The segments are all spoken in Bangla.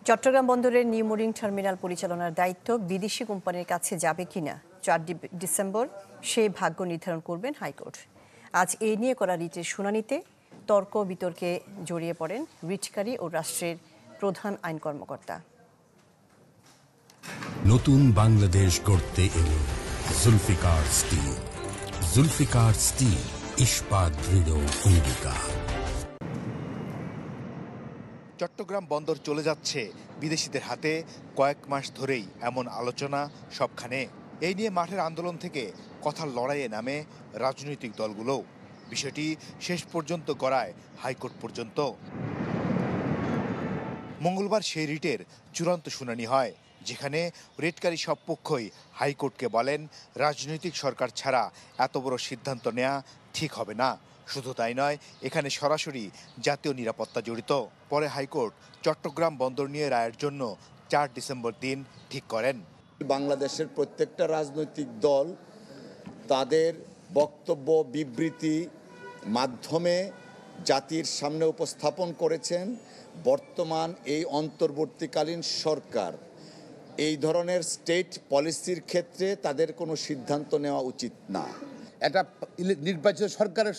চট্টগ্রাম বন্দরের নিউ মোরিং টার্মিনাল পরিচালনার দায়িত্ব বিদেশি কোম্পানির কাছে যাবে কিনা ৪ ডিসেম্বর সেই ভাগ্য নির্ধারণ করবেন হাইকোর্ট। আজ এই নিয়ে করা রিটের শুনানিতে তর্ক বিতর্কে জড়িয়ে পড়েন রিটকারী ও রাষ্ট্রের প্রধান আইন কর্মকর্তা। নতুন বাংলাদেশ গড়তে এলো জুলফিকার স্টিল। জুলফিকার স্টিল, ইস্পাত দৃঢ় অঙ্গীকার। চট্টগ্রাম বন্দর চলে যাচ্ছে বিদেশিদের হাতে কয়েক মাস ধরেই এমন আলোচনা সবখানে। এই নিয়ে মাঠের আন্দোলন থেকে কথার লড়াইয়ে নামে রাজনৈতিক দলগুলোও। বিষয়টি শেষ পর্যন্ত গড়ায় হাইকোর্ট পর্যন্ত। মঙ্গলবার সেই রিটের চূড়ান্ত শুনানি হয়, যেখানে রিটকারী সব পক্ষই হাইকোর্টকে বলেন রাজনৈতিক সরকার ছাড়া এত বড় সিদ্ধান্ত নেওয়া ঠিক হবে না। শুধু তাই নয়, এখানে সরাসরি জাতীয় নিরাপত্তা জড়িত। পরে হাইকোর্ট চট্টগ্রাম বন্দর নিয়ে রায়ের জন্য ৪ ডিসেম্বর দিন ঠিক করেন। বাংলাদেশের প্রত্যেকটা রাজনৈতিক দল তাদের বক্তব্য বিবৃতি মাধ্যমে জাতির সামনে উপস্থাপন করেছেন বর্তমান এই অন্তর্বর্তীকালীন সরকার এই ধরনের স্টেট পলিসির ক্ষেত্রে তাদের কোনো সিদ্ধান্ত নেওয়া উচিত না। একটা নির্বাচিত সরকারের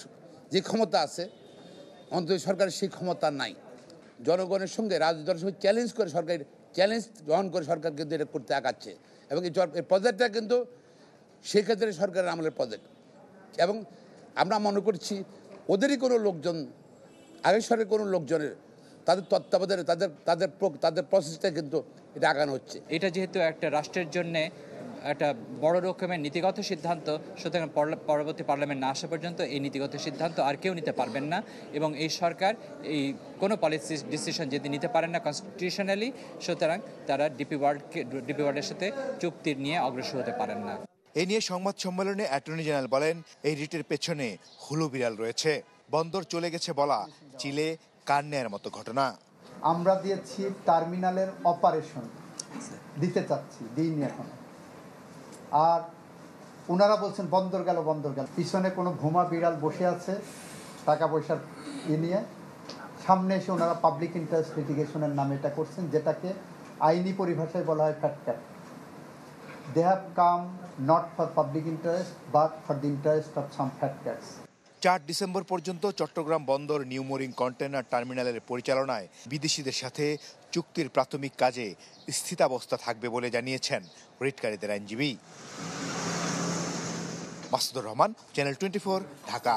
যে ক্ষমতা আছে, অন্তত সরকারের সেই ক্ষমতা নাই। জনগণের সঙ্গে রাজনীতির সঙ্গে চ্যালেঞ্জ করে সরকার চ্যালেঞ্জ গ্রহণ করে সরকার কিন্তু এটা করতে আগাচ্ছে, এবং এই প্রজেক্টটা কিন্তু সেক্ষেত্রে সরকারের আমলের প্রজেক্ট। এবং আমরা মনে করছি ওদেরই কোনো লোকজন, আগের সরকারের কোনো লোকজনের তাদের তত্ত্বাবধানে তাদের প্রসেসটা কিন্তু এটা আগানো হচ্ছে। এটা যেহেতু একটা রাষ্ট্রের জন্যে একটা বড় রকমের নীতিগত সিদ্ধান্ত, সুতরাং পরবর্তী পার্লামেন্ট না আসা পর্যন্ত এই নীতিগত সিদ্ধান্ত আর কেউ নিতে পারবেন না। এবং এই সরকার এই কোনো পলিসি ডিসিশন যদি নিতে পারেন না কনস্টিটিউশনালি, সুতরাং তারা ডিপি ওয়ার্ল্ডের সাথে চুক্তি নিয়ে অগ্রসর হতে পারেন না। এই নিয়ে সংবাদ সম্মেলনে অ্যাটর্নি জেনারেল বলেন, এই রিটের পেছনে হুলো বিড়াল রয়েছে। বন্দর চলে গেছে বলা চিলে কান নেয়ার মতো ঘটনা। আমরা দিয়েছি টার্মিনালের অপারেশন দিতে চাচ্ছি, দিইনি এখন। আর ওনারা বলছেন বন্দর গেল। পিছনে কোনো ভুমা বিড়াল বসে আছে টাকা পয়সার নিয়ে। সামনে এসে ওনারা পাবলিক ইন্টারেস্ট লিটিগেশনের নামে এটা করছেন, যেটাকে আইনি পরিভাষায় বলা হয় fat cat. They have come not for public interest but for the interest of some fat cats. ৪ December পর্যন্ত চট্টগ্রাম বন্দর নিউ মোরিং কন্টেনার টার্মিনালের পরিচালনায় বিদেশিদের সাথে চুক্তির প্রাথমিক কাজে স্থিতাবস্থা থাকবে বলে জানিয়েছেন রিটকারীদের আইনজীবী। মাসুদুর রহমান, চ্যানেল 24, ঢাকা।